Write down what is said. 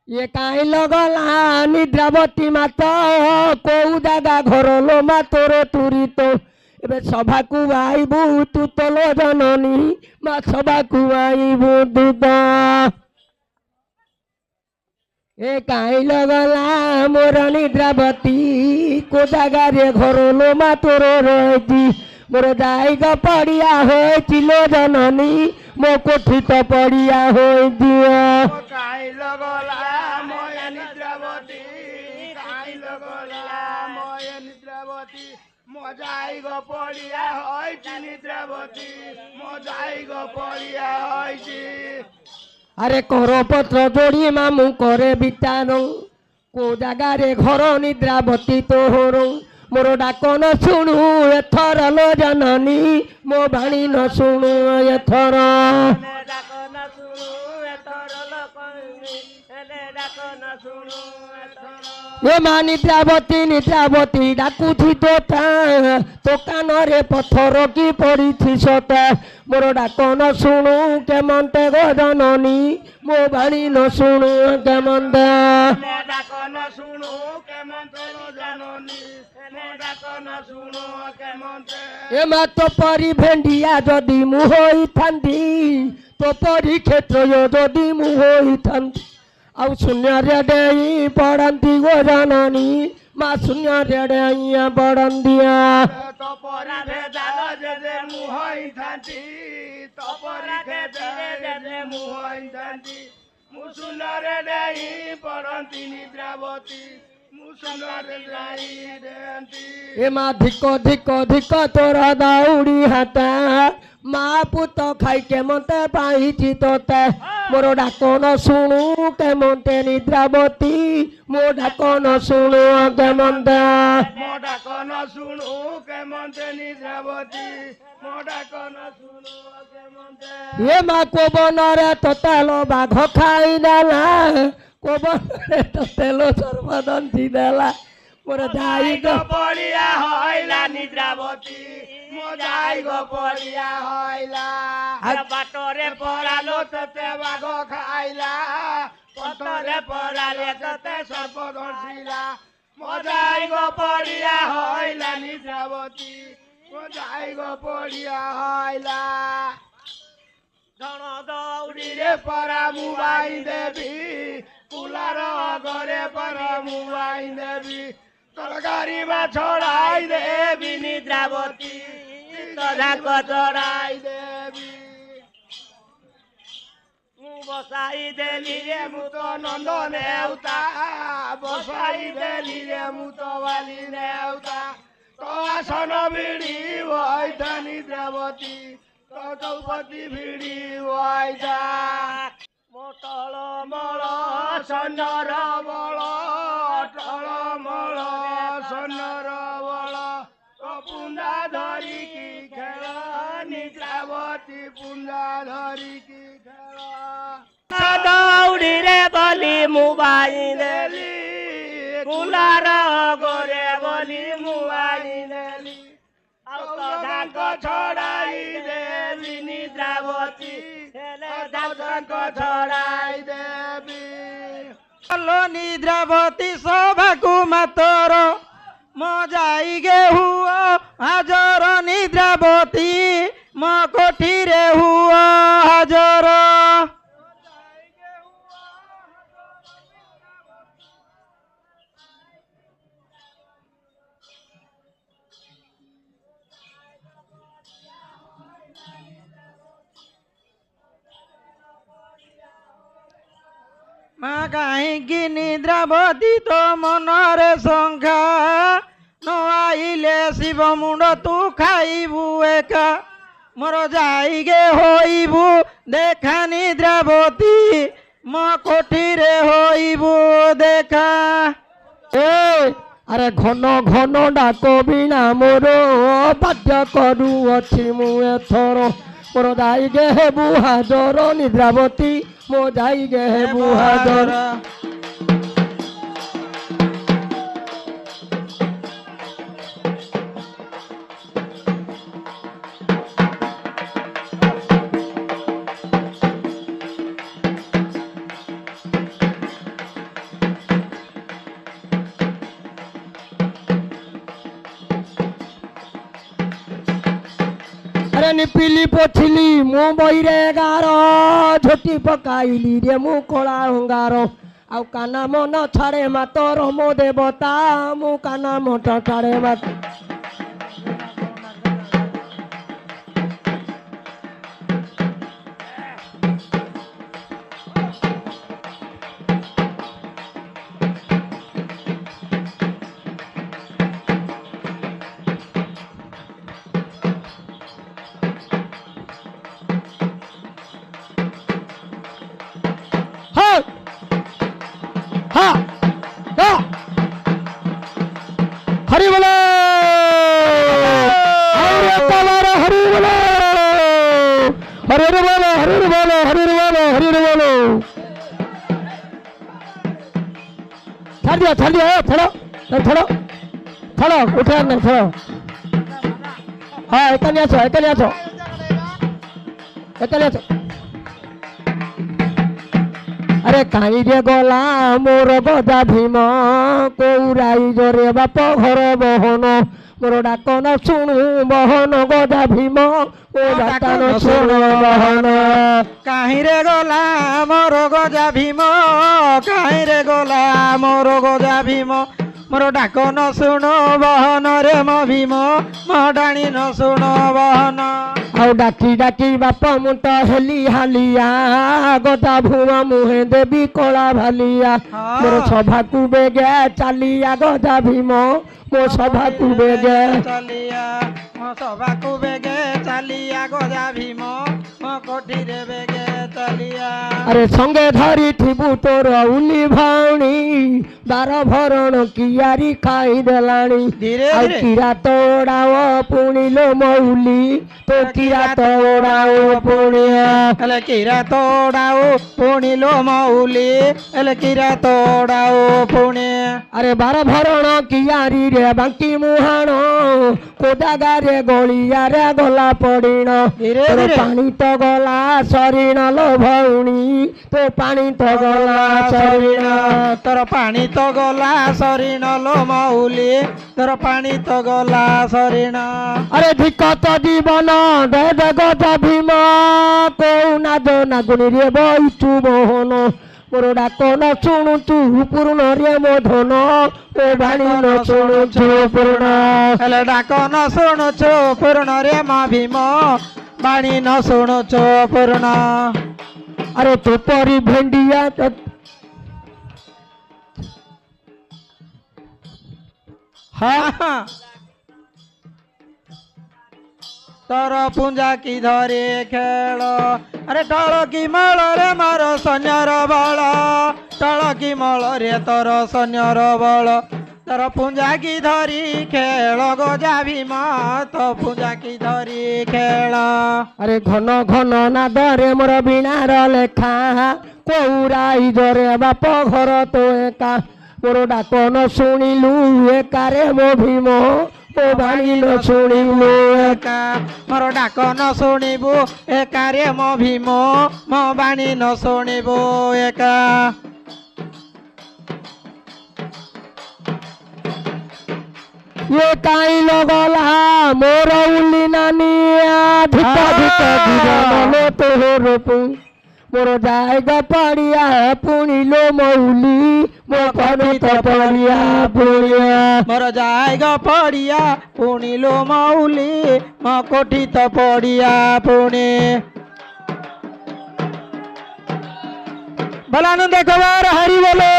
ये काई लगला निद्रावती मात कोउ जागा घर लो मा तोर तुरी तो एबे सभा को आईबू तू तो लो जननी मा सभा को आईबू दूता ए काई लगला मोर निद्रावती को जागा रे घर लो मा तोर रही मोर जाइगा पड़िया हो चिलो जननी मो कोठी तो पड़िया हो दिया काई लगला मोय निद्रावती काई लगला मोय निद्रावती मो जाई गो पड़िया होय निद्रावती मो जाई गो पड़िया होय अरे करो पत्र जोड़ी मामू करे बिचारो को जागा रे घर निद्रावती तोहर मोर डाक न शुणु एथर लो जननी मो भाणी न शुणु एथर ये माँ निद्रावती निद्रावती डाकुथी तो कान रे पत्थर की पड़ी थी सता मोर डाक न शुणु केमते गो जननी मो भाणी न शुणु केमते डाक न शुणु केमते गो जननी ए मा तो परी भेंडिया जदि मु होई थांदी तो परी क्षेत्र जदि मु होई थांदी आउ शून्य रे देई पड़ंती गो जननी मा शून्य रे देई पड़ंदिया तो परी भेदाल जे मु होई थांदी तो परी क्षेत्र जे मु होई थांदी मु शून्य रे देई पड़ंती निद्रावती ए मा धिको धिको धिको तोरा दाउड़ी हाता मा पुत खाई के मते पाइछि तोते मोर डाक न शुणु के मते निद्रावती मो डाक न शुणु के मते मो डाक न शुणु के मते निद्रावती मो डाक न शुणु के मते ए मा को बनरे तोतालो बाघ खाई देला को बनरे तोतेलो सर्वदंती देला मोर जाई गो पड़िया होइला निद्रावती मो जाई गो पड़िया होइला बाटरे परालो तते बाघ खाइला पटरे पराले तते सर्प धरसिला मो जाई गो पड़िया होइला निद्रावती मो जाई गो पड़िया होइला धन दौड़ी रे परा मुबाई देवी कुलार घरे परा मुबाई देवी तरकारी में छड़ाई देवी निद्रावती तराक चढ़ाई देवी बसाई देली रे मु तो नंद नेउता बसाई देली रे मु तो वाली नेउता तो आसन भिड़ी वैथा निद्रावती तो चौपति भिड़ी वैथा मोटल मल सन्नर बल टल मल सन्नर बल पुंडा धरिकी खेल निद्रावती पुंडा धरिकी खेल दौड़ी रे बली मुबाई देली कुलार गोरे बली मुबाई देली धाक छड़ाई देवी निद्रावती धाक छड़ाई देवी लो निद्रावती सभाकु मातर म जाई गे हुआ हाजर निद्रावती म कोठी रे हुआ हाजर माँ कहीं निद्रावती तो मनरे संख्या न आइले शिव मुंड तू खाइबू एका मोर जाइगे होइबू देखा निद्रावती म कोठी रे होइबू देखा ए अरे घन घन डाक बिना मोर बाध्य करू अछि मु एथर मोर जाई गे हेबू हाजर निद्रावती मो जाई गे हेबू हाजर पेन पिली पोछिली मो बईरे गार झोटी पकाइली रे मु कला अंगार आउ काना मन छाड़े मातर मो देवता मु काना मन छाड़े मत हरि बोलो हरि बोलो हरि बोलो हरि बोलो हरि बोलो हरि बोलो छाड़ दिया थोड़ा उठा नहीं थोड़ा हाँ एकलिया छो अरे कहीं रे गला मोर गदा भीम कौराई जरे बाप घर बहन मोर डाक न शुणु बहन गदा भीम ओ डाक न शुणु बहन कहीं रे गला मोर गजा भीम कहीं रे गला मोर गजा भीम मोर डाक न शुण बहन रे मो भीम मो डाणी न शुण बहन आउ डाकी डाकी बाप मुंट हेली हालिया गदा भुआ मुहे देवी कला भालिया मोर सभा को बेगे चालिया गदा भीम मो सभा को बेगे चलिया मो सभा को बेगे चालिया गजा भीम मो कोठी रे बेगे चलिया अरे संगे धरी थिबु तोर उली भाणी बार भरण कियारी खाई देलाणी धीरे आउ धीरे किरा तोड़ाओ पुणी लो मौली तो किरा तोड़ाओ पुणी एले किरा तोड़ाओ पुणी लो मौली एले किरा तोड़ाओ पुणी अरे बार भरण कियारी रे बांकी मुहाण कोदागा रे गलिया रे गला पड़िण धीरे तोर धीरे पानी तो गला सरिण लो भौणी तो पानी तो गला सरिण तोर पानी तो गला सरिण लो मौली तोर पानी तो गला सरिण अरे धिकत जीवन दे दे गजा भीम कौ नाद नागुणी रे बईचु मोहन मोर डाक न शुणुचु पूर्ण रे मो धन ओ भाणी न शुणुचु पूर्ण एले डाक न शुणुछु पूर्ण रे मा भीम बाणी न शुणुछु पूर्ण अरे तो परी भेंडिया हाँ तोर पूंजा की धरे खेल अरे टळ की मळ रे मार सैन्यर बल टळ की मळ रे तोर सैन्यर बल तोर पूंजा की धरी खेल गजा भीम तो पूंजा की धरी खेल अरे घन घन नाद रे मोर बीणार लेखा कौराई जरे बाप घर तो एका मोर डाक न शुणिलु एकारे मो भीम ओ भाणी न शुणिलु एका मोर डाक न शुणिबु एकारे मो भीम मो बाणी न शुणिबु एका ये काई लगला मोर उली नानी धिक धिक जीवन लो तोहर मोर जाएगा पड़िया पुणी लो मौली मो पानी तो पड़िया पुणिया मोर जाएगा पड़िया पुणी लो मौली मो कोठी तो पड़िया पुणे भलानंद खबर हरि बोलो